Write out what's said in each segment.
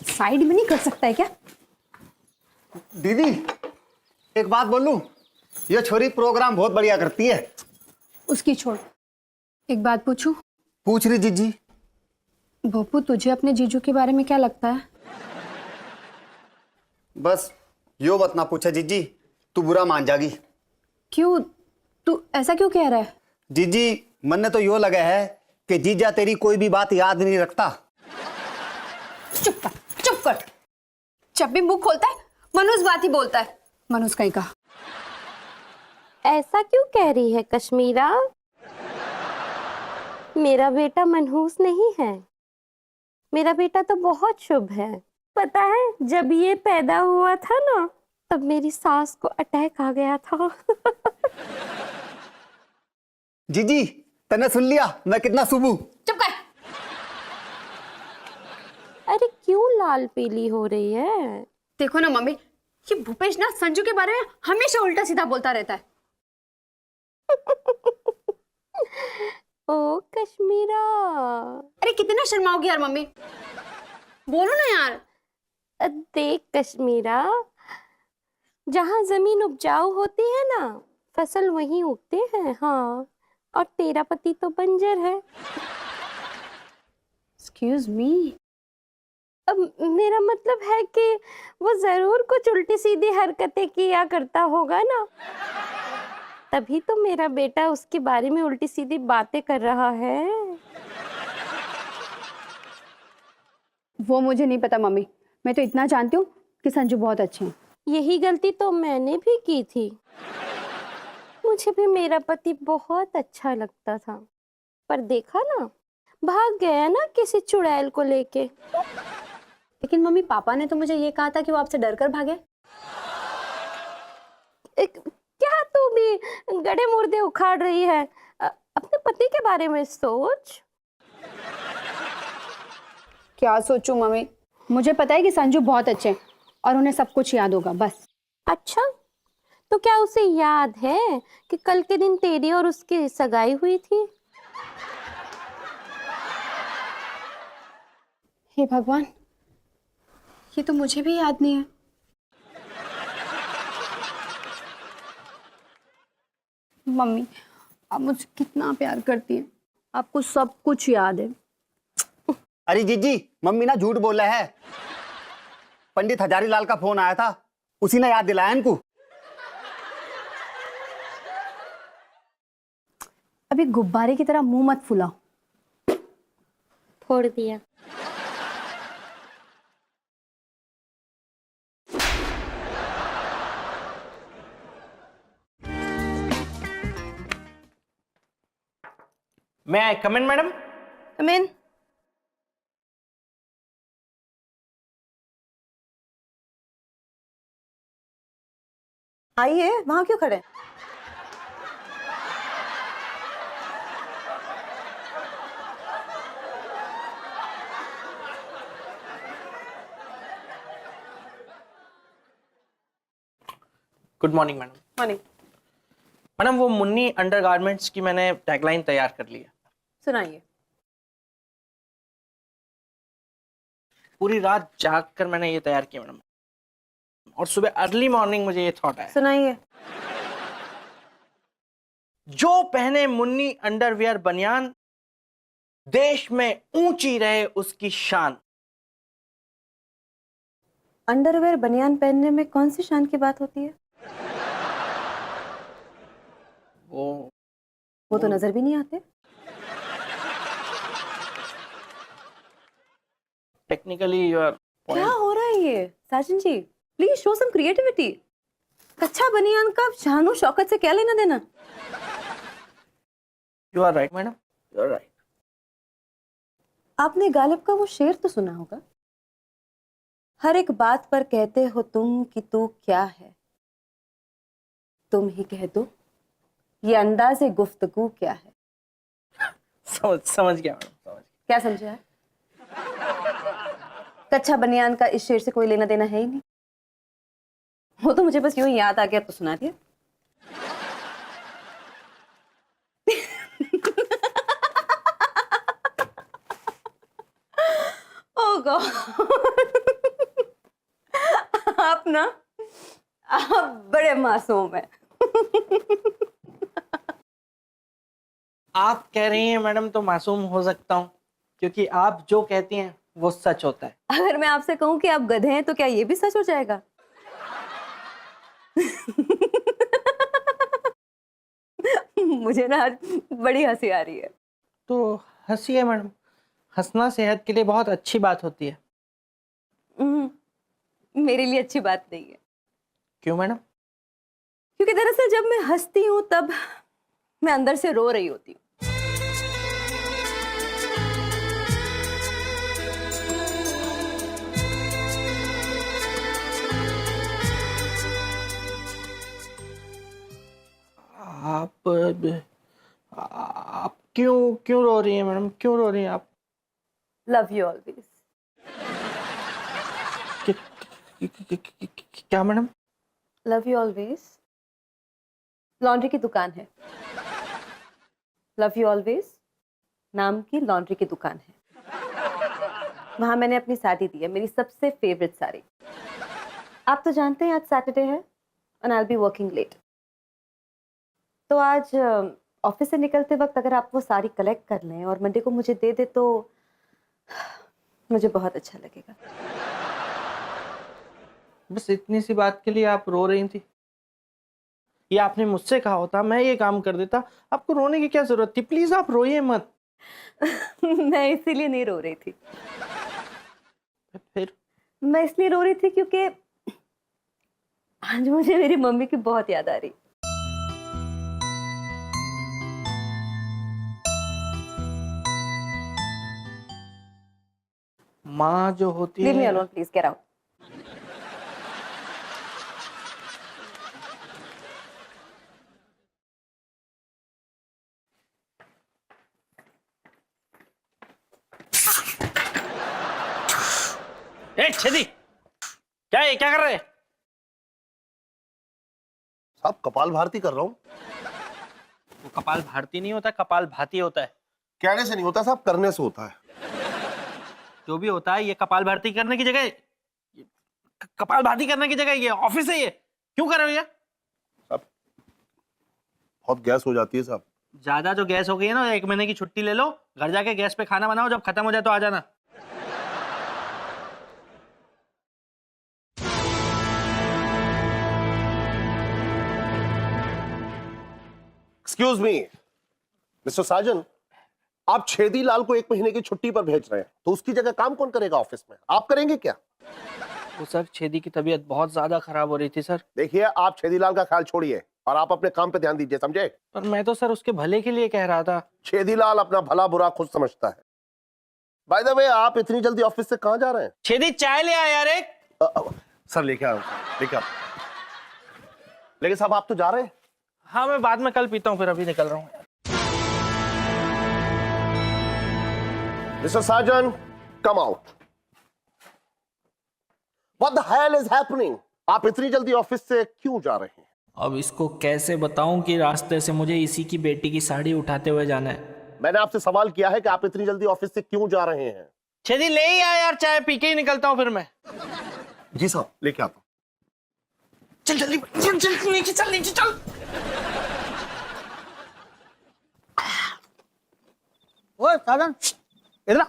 Side में नहीं कर सकता है क्या? दीदी एक बात बोलूं, ये छोरी प्रोग्राम बहुत बढ़िया करती है। उसकी छोड़, एक बात पूछूं? पूछ रही जीजी। बप्पू, तुझे अपने जीजू के बारे में क्या लगता है? बस यो मत ना पूछे जीजी, तू बुरा मान जागी। क्यों? तू ऐसा क्यों कह रहा है? जीजी मन ने तो यो लगा है कि जीजा तेरी कोई भी बात याद नहीं रखता। चुप कर, चुप कर। जब भी मुंह खोलता है मनुष्य बात ही बोलता है। मनुष्य कहीं का। ऐसा क्यों कह रही है कश्मीरा? मेरा बेटा मनहूस नहीं है, मेरा बेटा तो बहुत शुभ है। पता है जब ये पैदा हुआ था ना, तब मेरी सास को अटैक आ गया था। जीजी तने सुन लिया मैं कितना शुभ हूं। चुप कर। अरे क्यों लाल पीली हो रही है? देखो ना मम्मी, ये भूपेश ना संजू के बारे में हमेशा उल्टा सीधा बोलता रहता है। ओ कश्मीरा। अरे कितना शर्माओगी यार मम्मी, बोलो ना यार। देख कश्मीरा, जहाँ जमीन उपजाऊ होती है ना, फसल वहीं उगते हैं। हाँ, और तेरा पति तो बंजर है। Excuse me. अब मेरा मतलब है कि वो जरूर कुछ उल्टी सीधी हरकतें किया करता होगा ना, तभी तो मेरा बेटा उसके बारे में उल्टी सीधी बातें कर रहा है। वो मुझे नहीं पता मम्मी, मैं तो इतना जानती हूँ कि संजू बहुत अच्छे हैं। यही गलती तो मैंने भी की थी। मुझे भी मेरा पति बहुत अच्छा लगता था, पर देखा ना, भाग गया ना किसी चुड़ैल को लेके। लेकिन मम्मी, पापा ने तो मुझे ये कहा था कि वो आपसे डर कर भागे। क्या तू भी गड़े मुर्दे उखाड़ रही है? अपने पति के बारे में सोच। क्या सोचूं मम्मी? मुझे पता है कि संजू बहुत अच्छे हैं और उन्हें सब कुछ याद होगा बस। अच्छा, तो क्या उसे याद है कि कल के दिन तेरी और उसकी सगाई हुई थी? हे भगवान, ये तो मुझे भी याद नहीं है। मम्मी, आप मुझसे कितना प्यार करती हैं, आपको सब कुछ याद है। अरे जीजी मम्मी ना झूठ बोल रहा है। पंडित हजारीलाल का फोन आया था, उसी ने याद दिलाया इनको। अभी गुब्बारे की तरह मुंह मत फुलाओ। फोड़ दिया। May I come in, madam? Come in. आइए, वहां क्यों खड़े? Good morning madam. Morning. Madam वो मुन्नी अंडरगारमेंट्स की मैंने टैगलाइन तैयार कर ली है। सुनाइए। पूरी रात जाग कर मैंने ये तैयार किया मैडम, और सुबह अर्ली मॉर्निंग मुझे ये थॉट आया। सुनाइए। जो पहने मुन्नी अंडरवियर बनियान, देश में ऊंची रहे उसकी शान। अंडरवेयर बनियान पहनने में कौन सी शान की बात होती है? वो तो नजर भी नहीं आते। Technically you are. क्या हो रहा है ये Sajan ji? Please show some creativity. कच्चा बनियान का शानो शौकत से क्या लेना देना? You are right madam, you are right. आपने गालिब का वो शेर तो सुना होगा, हर एक बात पर कहते हो तुम कि तू क्या है, तुम ही कह दो ये अंदाज़े गुफ्तगू क्या है। समझ गया मैडम, समझ गया। क्या समझा है? कच्चा बनियान का इस शेर से कोई लेना देना है ही नहीं। वो तो मुझे बस यूं ही याद आ गया तो सुना दिया। ओ गॉड, आप ना, आप बड़े मासूम हैं। आप कह रही हैं मैडम तो मासूम हो सकता हूँ, क्योंकि आप जो कहती हैं वो सच होता है। अगर मैं आपसे कहूं कि आप गधे हैं तो क्या ये भी सच हो जाएगा? मुझे ना आज बड़ी हंसी आ रही है। तो हंसी है मैडम, हंसना सेहत के लिए बहुत अच्छी बात होती है। मेरे लिए अच्छी बात नहीं है, क्यों मैडम? क्योंकि दरअसल जब मैं हंसती हूँ तब मैं अंदर से रो रही होती हूँ। आप क्यों क्यों रो रही हैं मैडम, क्यों रो रही हैं आप? Love you always. क्या madam? Love you always laundry की दुकान है। लव यू ऑलवेज नाम की लॉन्ड्री की दुकान है। वहां मैंने अपनी साड़ी दी है, मेरी सबसे फेवरेट साड़ी। आप तो जानते हैं आज सैटरडे है and I will be working late. तो आज ऑफिस से निकलते वक्त अगर आप वो साड़ी कलेक्ट कर लें और मंडे को मुझे दे दे तो मुझे बहुत अच्छा लगेगा। बस इतनी सी बात के लिए आप रो रही थी? ये आपने मुझसे कहा होता, मैं ये काम कर देता, आपको रोने की क्या जरूरत थी? प्लीज आप रोइए मत। मैं इसीलिए नहीं रो रही थी। फिर? मैं इसलिए रो रही थी क्योंकि आज मुझे मेरी मम्मी की बहुत याद आ रही। माँ जो होती लीव मी है। Alone please, get out. ए छेदी, क्या है, क्या कर रहे हैं? साहब कपाल भारती कर रहा हूँ। वो कपाल भारती नहीं होता, कपाल भाती होता है। कहने से नहीं होता साहब, करने से होता है। जो भी होता है, ये कपाल भारती करने की जगह, कपाल भाती करने की जगह ये ऑफिस है। ये क्यों कर रहे हो ये? साहब बहुत गैस हो जाती है साहब। ज्यादा जो गैस हो गई है ना, 1 महीने की छुट्टी ले लो, घर जाके गैस पे खाना बनाओ, जब खत्म हो जाए तो आ जाना। एक्सक्यूज मी मिस्टर साजन, आप छेदी लाल को 1 महीने की छुट्टी पर भेज रहे हैं, तो उसकी जगह काम कौन करेगा ऑफिस में? आप करेंगे क्या? वो सर, छेदी की तबीयत बहुत ज्यादा खराब हो रही थी सर। देखिए, आप छेदी लाल का ख्याल छोड़िए और आप अपने काम पे ध्यान दीजिए, समझे? पर मैं तो सर उसके भले के लिए कह रहा था। छेदी लाल अपना भला बुरा खुद समझता है। बाय द वे, आप इतनी जल्दी ऑफिस से कहां जा रहे हैं? छेदी चाय ले आया यार एक। सर लेके आओ, लेके आओ। लेकिन साहब आप तो जा रहे हैं। हाँ, मैं बाद में कल पीता हूँ, फिर अभी निकल रहा हूँ। Mister Sajan, come out. What the hell is happening? आप इतनी जल्दी ऑफिस से क्यों जा रहे हैं? अब इसको कैसे बताऊं कि रास्ते से मुझे इसी की बेटी की साड़ी उठाते हुए जाना है। मैंने आपसे सवाल किया है कि आप इतनी जल्दी ऑफिस से क्यों जा रहे हैं? छेदी ले ही आया यार, चाय पी के ही निकलता हूँ फिर मैं। जी साहब, लेके आता हूं। चल जल्दी, चल चल नीचे चल, नीचे चल। ओए साधन, इधर आ।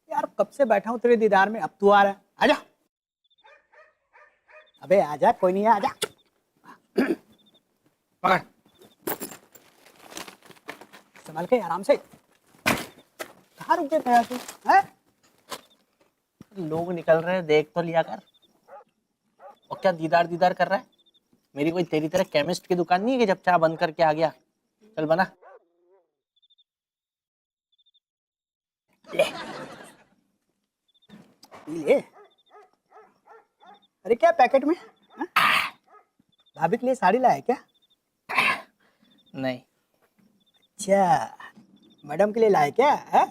यार कब से बैठा हूँ तेरे दीदार में, अब तू आ रहा है। आजा, अबे आजा, कोई नहीं है, आजा। पकड़। संभाल के आराम से। कहाँ रुक गया तू? हैं? लोग निकल रहे हैं, देख तो लिया कर। और क्या दीदार दीदार कर रहा है? मेरी कोई तेरी तरह केमिस्ट की दुकान नहीं है कि जब चाह बंद करके आ गया। चल बना। ले पी ले। अरे क्या पैकेट में? हाँ? भाभी के लिए साड़ी लाया क्या? नहीं। अच्छा, मैडम के लिए लाया क्या? है?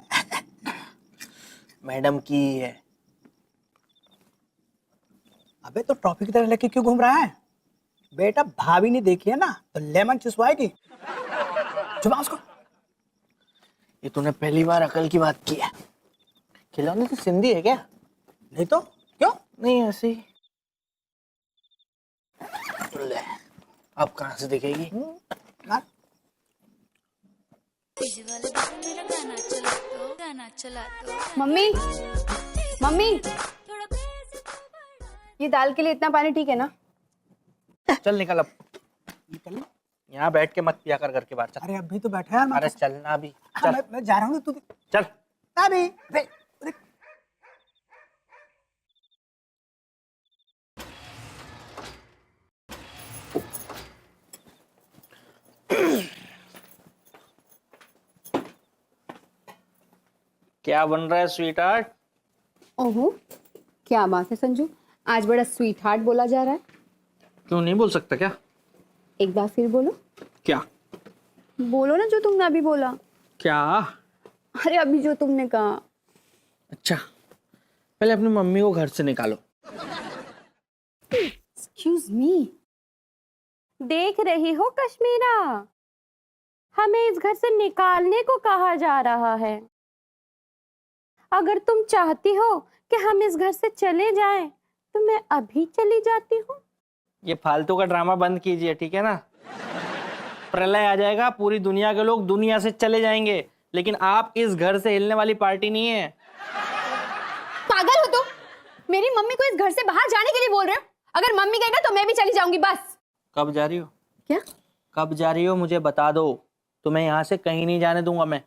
मैडम की है। अबे तो ट्रॉफी की तरह लेके क्यों घूम रहा है? बेटा भाभी ने देखी है ना तो लेमन चुसवाएगी। चुपा उसको। ये तूने पहली बार अकल की बात की है। खिलौने तो सिंधी है क्या? नहीं तो क्यों? नहीं ऐसे ही। ले, अब कहाँ से दिखेगी? मार। मम्मी मम्मी, ये दाल के लिए इतना पानी ठीक है ना? चल निकल अब। यहाँ बैठ के मत पिया कर घर के बाहर। चल। अरे अभी तो बैठा है यार। अरे चलना भी। हाँ, चल मैं जा रहा हूँ, तू भी चल। अभी देख। क्या बन रहा है स्वीट हार्ट? ओहो, क्या बात है संजू, आज बड़ा स्वीट हार्ट बोला जा रहा है। क्यों नहीं बोल सकता क्या? एक बार फिर बोलो। क्या? बोलो ना जो तुमने अभी बोला। क्या? अरे अभी जो तुमने कहा। अच्छा, पहले अपनी मम्मी को घर से निकालो। Excuse me. देख रही हो कश्मीरा, हमें इस घर से निकालने को कहा जा रहा है। अगर तुम चाहती हो कि हम इस घर से चले जाएं, तो मैं अभी चली जाती हूँ। ये फालतू का ड्रामा बंद कीजिए, ठीक है ना? प्रलय आ जाएगा, पूरी दुनिया के लोग दुनिया से चले जाएंगे, लेकिन आप इस घर से हिलने वाली पार्टी नहीं है। पागल हो तुम? मेरी मम्मी को इस घर से बाहर जाने के लिए बोल रहे हो? अगर मम्मी गई ना तो मैं भी चली जाऊंगी बस। कब जा रही हो? क्या? कब जा रही हो मुझे बता दो, तुम्हें यहाँ से कहीं नहीं जाने दूंगा मैं।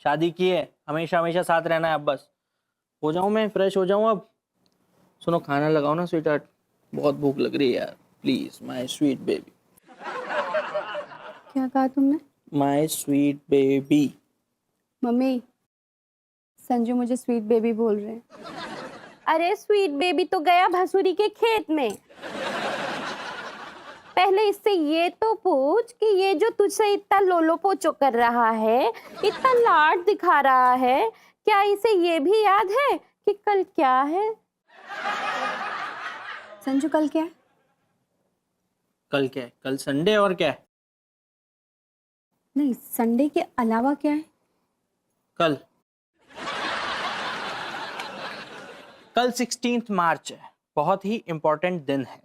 शादी की है, हमेशा हमेशा साथ रहना है। अब बस हो जाऊं मैं, फ्रेश हो जाऊं अब। सुनो, खाना लगाओ ना स्वीट हार्ट, बहुत भूख लग रही है यार। Please my sweet baby. क्या कहा तुमने? My sweet baby. Mummy, Sanju मुझे स्वीट बेबी बोल रहे हैं। अरे स्वीट बेबी तो गया भसुरी के खेत में। पहले इससे ये तो पूछ कि ये जो तुझसे इतना लोलो पोचो कर रहा है, इतना लाड दिखा रहा है, क्या इसे ये भी याद है कि कल क्या है? संजू कल क्या है? कल क्या है? कल संडे। और क्या है? नहीं, संडे के अलावा क्या है? कल 16 मार्च है, बहुत ही इंपॉर्टेंट दिन है।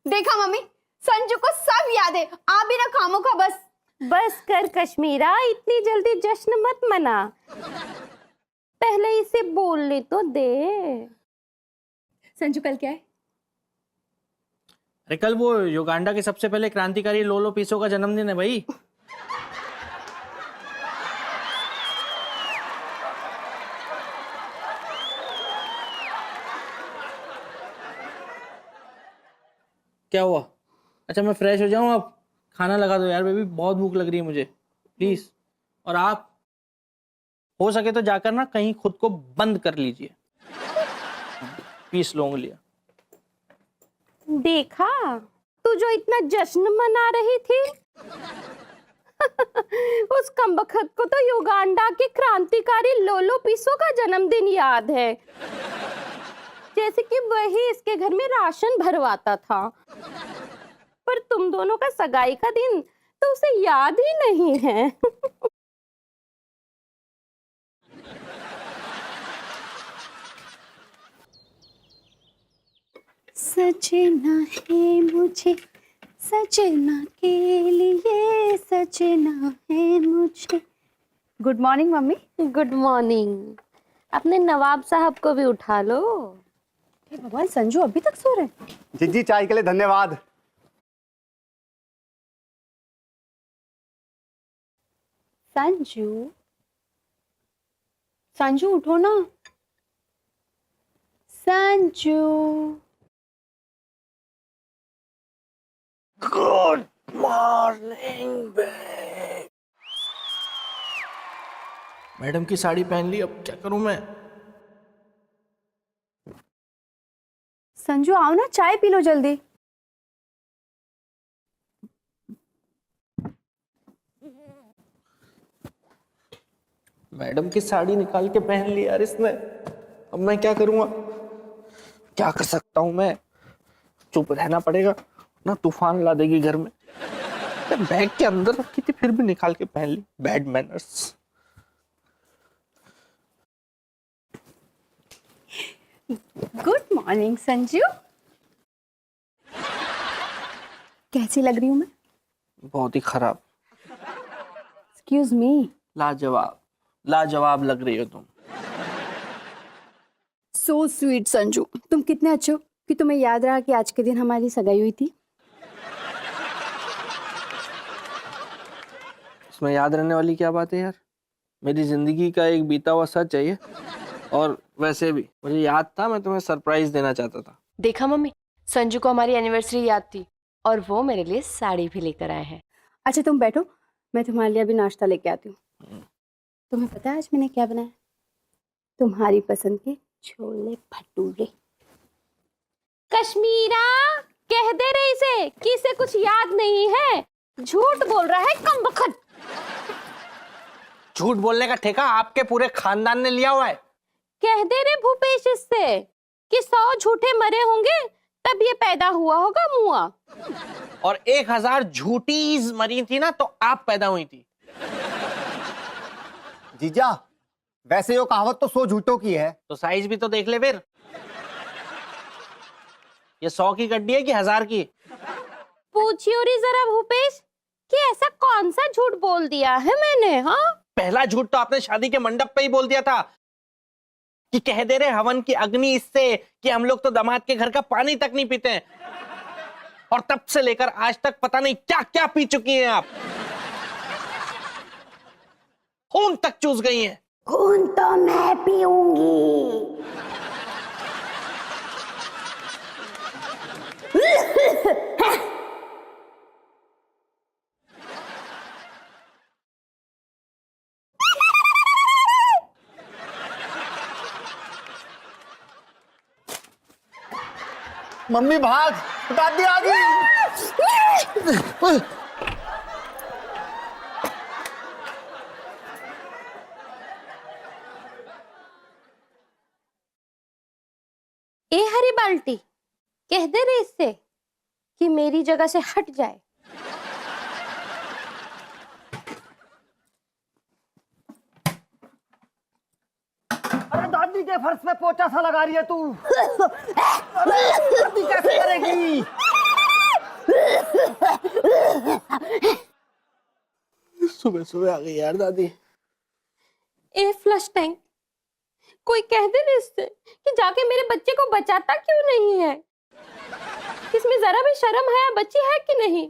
देखा मम्मी, संजू को सब याद है। आप भी ना खामों का बस। बस कर कश्मीरा, इतनी जल्दी जश्न मत मना। पहले इसे बोलने तो दे। संजू कल क्या है? अरे कल वो युगांडा के सबसे पहले क्रांतिकारी लोलो पीसो का जन्मदिन है भाई। क्या हुआ? अच्छा मैं फ्रेश हो जाऊं अब? खाना लगा दो यार बेबी, बहुत भूख लग रही है मुझे, प्लीज। और आप हो सके तो जाकर ना कहीं खुद को बंद कर लीजिए। पीस लो उंगलियां। देखा, तू जो इतना जश्न मना रही थी उस कमबख्त को तो युगांडा के क्रांतिकारी लोलो पीसो का जन्मदिन याद है, जैसे कि वही इसके घर में राशन भरवाता था। पर तुम दोनों का सगाई का दिन तो उसे याद ही नहीं है। सजना है मुझे, सजना के लिए सजना है मुझे। Good morning mummy. Good morning. अपने नवाब साहब को भी उठा लो। हे भगवान, संजू अभी तक सो रहे हैं? जिज्जी चाय के लिए धन्यवाद। संजू, संजू उठो ना। Sanju. Good morning babe. Madam की साड़ी पहन ली, अब क्या करूं मैं? संजू आओ ना, चाय पी लो जल्दी। मैडम की साड़ी निकाल के पहन ली यार इसने, अब मैं क्या करूंगा? क्या कर सकता हूँ मैं, चुप रहना पड़ेगा ना, तूफान ला देगी घर में। बैग के अंदर रखी थी फिर भी निकाल के पहन ली, bad manners. Good morning Sanju. कैसी लग रही हूँ मैं? बहुत ही खराब। Excuse me. लाजवाब, लाजवाब लग रही हो तुम। सो स्वीट संजू, तुम कितने अच्छे हो कि तुम्हें याद रहा कि आज के दिन हमारी सगाई हुई थी। इसमें याद रहने वाली क्या बात है यार, मेरी जिंदगी का एक बीता हुआ सच है ये। और वैसे भी मुझे याद था, मैं तुम्हें सरप्राइज देना चाहता था। देखा मम्मी, संजू को हमारी एनिवर्सरी याद थी और वो मेरे लिए साड़ी भी लेकर आए हैं। अच्छा तुम बैठो, मैं तुम्हारे लिए अभी नाश्ता लेके आती हूँ। तुम्हें पता है आज मैंने क्या बनाया? तुम्हारी पसंद के छोले भटूरे। कश्मीरा, कह दे रहे इसे कि इसे कुछ याद नहीं है, झूठ बोल रहा है कमबख्त। झूठ बोलने का ठेका आपके पूरे खानदान ने लिया हुआ है। कह दे रहे भूपेश इससे कि 100 झूठे मरे होंगे तब ये पैदा हुआ होगा मुआ। और 1000 झूठीज मरी थी ना तो आप पैदा हुई थी। जीजा, वैसे यो कहावत तो 100 झूठों की है। तो साइज भी तो देख ले फिर, ये 100 की गड्डी है कि 1000 की? पूछियो री जरा भूपेश कि ऐसा कौन सा झूठ बोल दिया है मैंने? हाँ, पहला झूठ तो आपने शादी के मंडप पे ही बोल दिया था कि कह दे रहे हवन की अग्नि इससे कि हम लोग तो दामाद के घर का पानी तक नहीं पीते हैं। और तब से लेकर आज तक पता नहीं क्या क्या पी चुकी हैं आप, खून तक चूस गई हैं। खून तो मैं पीऊंगी। मम्मी भाग, दादी आ गई। ए हरी बाल्टी, कह दे रहे इससे कि मेरी जगह से हट जाए। अरे दादी के फर्श पे पोचा सा लगा रही है तू। अरे दादी कैसे करेगी? सुबह सुबह आ गई यार दादी। ए फ्लश टैंक, कोई कह दे रहे इससे कि जाके मेरे बच्चे को बचाता क्यों नहीं है? इसमें जरा भी शर्म है बच्ची है कि नहीं?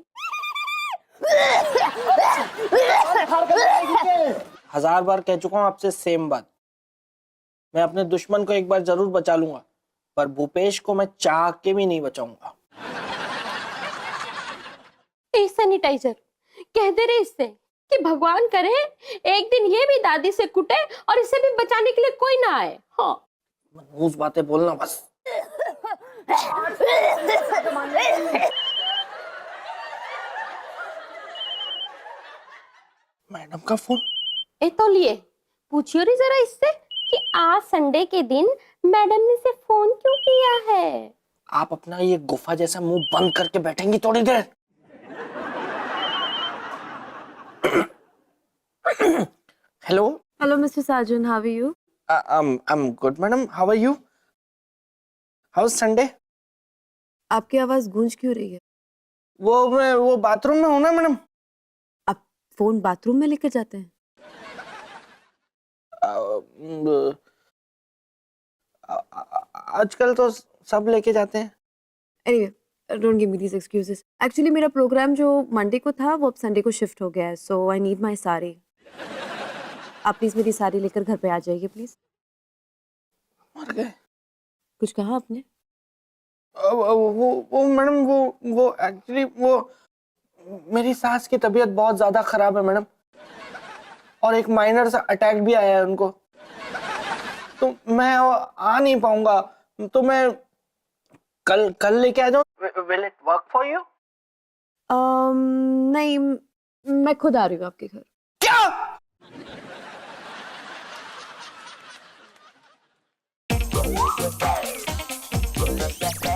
1000 बार कह चुका हूं आपसे सेम बात। मैं अपने दुश्मन को एक बार जरूर बचा लूंगा, पर भूपेश को मैं चाह के भी नहीं बचाऊंगा। ए सैनिटाइजर, कह दे रहे इससे कि भगवान करे एक दिन ये भी दादी से कुटे और इसे भी बचाने के लिए कोई ना आए। हाँ, मनहूस बातें बोलना बस। मैडम का फोन। ए तो लिए पूछियो री जरा इससे कि आज संडे के दिन मैडम ने से फोन क्यों किया है? आप अपना ये गुफा जैसा मुंह बंद करके बैठेंगी थोड़ी देर? Hello hello mister Sajan, how are you? I'm good, madam. How are you? How's Sunday? आपकी आवाज गूंज क्यों रही है? वो बाथरूम में हूँ ना मैडम। आप फोन बाथरूम में लेकर जाते हैं? आजकल तो सब लेके जाते हैं। Anyway, don't give me these excuses. Actually मेरा प्रोग्राम जो मंडे को था वो अब संडे को शिफ्ट हो गया है, so I need my sari. आप प्लीज मेरी साड़ी लेकर घर पे आ जाइए प्लीज। मर गए? कुछ कहा आपने? वो मैडम वो एक्चुअली वो मेरी सास की तबीयत बहुत ज्यादा खराब है मैडम, और एक माइनर सा अटैक भी आया है उनको, तो मैं आ नहीं पाऊंगा, तो मैं कल लेके आ जाऊं। Will it work for you? नहीं, मैं खुद आ रही हूँ आपके घर। क्या? क्या